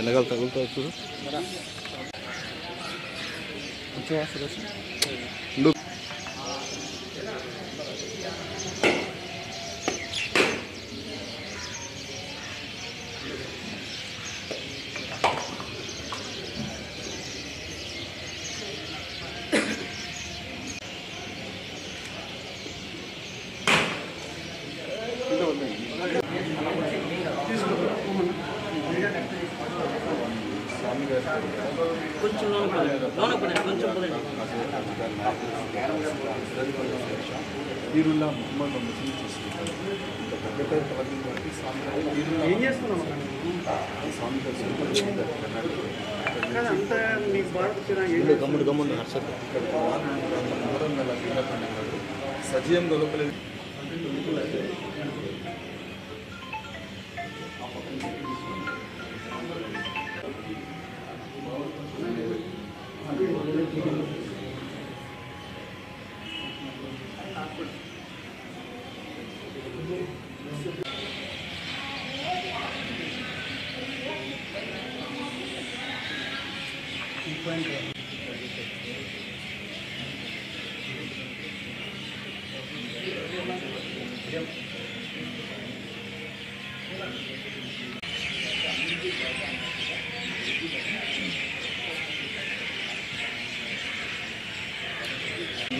ఎలాగ తగులుతావు చూడు. ఈరుల్లా మొహమ్మద్ ముస్లిం చేసుకుంటారు. ఏం చేస్తున్నాం స్వామి సజీవంగా లోపల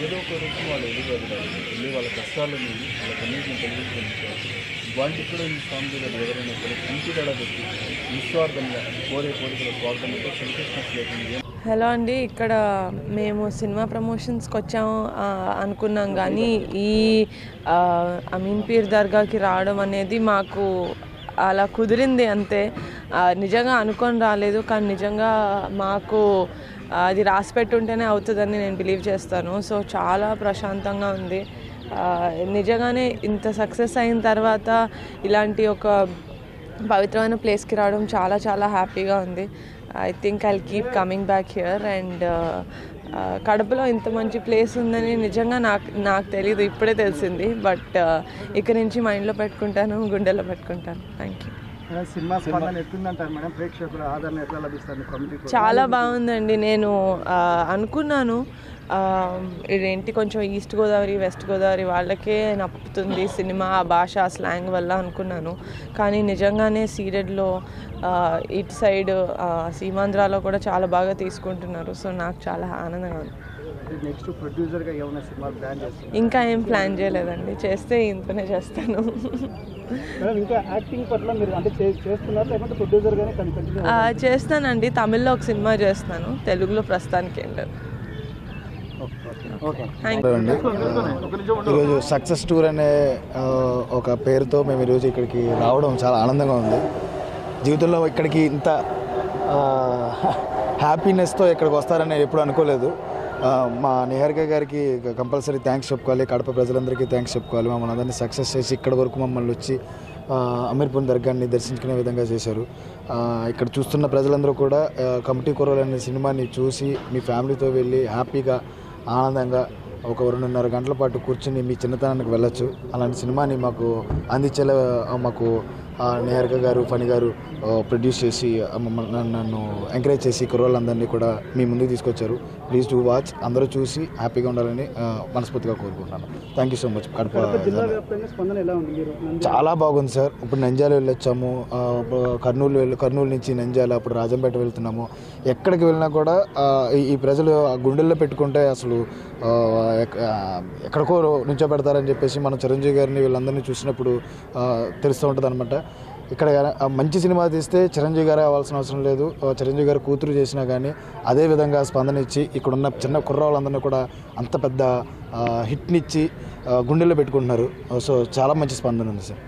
ఏదో ఒక రూపం వాళ్ళు వెళ్ళి వాళ్ళ కష్టాలని వాళ్ళ కన్నీటిని కలిగించారు. వాటికి కూడా ఈ స్వామి గారు ఎవరైనా సరే ఇంటిదడ పెట్టి నిస్వార్థంగా కోరే కోరికల స్వార్థంతో సెల్ఫిష్నెస్ లేకుండా. హలో అండి, ఇక్కడ మేము సినిమా ప్రమోషన్స్కి వచ్చాము అనుకున్నాం, కానీ ఈ అమీన్ పీర్ దర్గాకి రావడం అనేది మాకు అలా కుదిరింది అంతే. నిజంగా అనుకొని రాలేదు, కానీ నిజంగా మాకు అది రాసి పెట్టుంటేనే అవుతుందని నేను బిలీవ్ చేస్తాను. సో చాలా ప్రశాంతంగా ఉంది. నిజంగానే ఇంత సక్సెస్ అయిన తర్వాత ఇలాంటి ఒక పవిత్రమైన ప్లేస్కి రావడం చాలా చాలా హ్యాపీగా ఉంది. I think I keep coming back here. And కడపలో ఇంత మంచి ప్లేస్ ఉందని నిజంగా నాకు తెలీదు, ఇప్పుడే తెలిసింది. బట్ ఇక నుంచి మైండ్లో పెట్టుకుంటాను, గుండెలో పెట్టుకుంటాను. Thank you. చాలా బాగుందండి. నేను అనుకున్నాను ఇదేంటి కొంచెం ఈస్ట్ గోదావరి వెస్ట్ గోదావరి వాళ్ళకే నప్పుతుంది సినిమా, ఆ భాష, ఆ స్లాంగ్ వల్ల అనుకున్నాను. కానీ నిజంగానే సీడెడ్లో ఇటు సైడ్ సీమాంధ్రాలో కూడా చాలా బాగా తీసుకుంటున్నారు. సో నాకు చాలా ఆనందంగా ఉంది. నెక్స్ట్ ప్రొడ్యూసర్గా ఏమైనా సినిమా ప్లాన్ చేస్తాను? ఇంకా ఏం ప్లాన్ చేయలేదండి, చేస్తే ఇంతనే చేస్తాను. ఇంకా యాక్టింగ్ పట్ల మీరు అంటే చేస్తున్నారు లేకపోతే ప్రొడ్యూసర్గానే కంటిన్యూ? చేస్తానండి, తమిళ్లో ఒక సినిమా చేస్తాను, తెలుగులో ప్రస్తుతానికి ఏం లేదు. ఈరోజు సక్సెస్ టూర్ అనే ఒక పేరుతో మేము ఈరోజు ఇక్కడికి రావడం చాలా ఆనందంగా ఉంది. జీవితంలో ఇక్కడికి ఇంత హ్యాపీనెస్తో ఇక్కడికి వస్తారని ఎప్పుడు అనుకోలేదు. మా నిహారిక గారికి కంపల్సరీ థ్యాంక్స్ చెప్పుకోవాలి, కడప ప్రజలందరికీ థ్యాంక్స్ చెప్పుకోవాలి. మమ్మల్ని అందరినీ సక్సెస్ చేసి ఇక్కడి వరకు మమ్మల్ని వచ్చి అమీర్పూర్ దర్గాని దర్శించుకునే విధంగా చేశారు. ఇక్కడ చూస్తున్న ప్రజలందరూ కూడా కమిటీ కుర్రోళ్ళు అనే సినిమాని చూసి మీ ఫ్యామిలీతో వెళ్ళి హ్యాపీగా ఆనందంగా ఒక 2.5 గంటల పాటు కూర్చుని మీ చిన్నతనానికి వెళ్ళొచ్చు. అలాంటి సినిమాని మాకు అందించేలా మాకు నిహారిక గారు, ఫణి గారు ప్రొడ్యూస్ చేసి నన్ను ఎంకరేజ్ చేసి కుర్రోళ్ళందరినీ కూడా మీ ముందుకు తీసుకొచ్చారు. ప్లీజ్ టు వాచ్, అందరూ చూసి హ్యాపీగా ఉండాలని మనస్ఫూర్తిగా కోరుకుంటున్నాను. Thank you so much. చాలా బాగుంది సార్. ఇప్పుడు నంద్యాల వెళ్ళొచ్చాము, కర్నూలు నుంచి నంద్యాల, అప్పుడు రాజంపేట వెళ్తున్నాము. ఎక్కడికి వెళ్ళినా కూడా ఈ ప్రజలు గుండెల్లో పెట్టుకుంటే అసలు ఎక్కడికో నుంచోబెడతారని చెప్పేసి మనం చిరంజీవి గారిని వీళ్ళందరినీ చూసినప్పుడు తెలుస్తూ ఉంటుంది అనమాట. ఇక్కడ మంచి సినిమా తీస్తే చిరంజీవి గారే అవ్వాల్సిన అవసరం లేదు, చిరంజీవి గారు కూతురు చేసినా కానీ అదే విధంగా స్పందన ఇచ్చి ఇక్కడున్న చిన్న కుర్రవాళ్ళందరినీ కూడా అంత పెద్ద హిట్నిచ్చి గుండెల్లో పెట్టుకుంటున్నారు. సో చాలా మంచి స్పందన ఉంది సార్.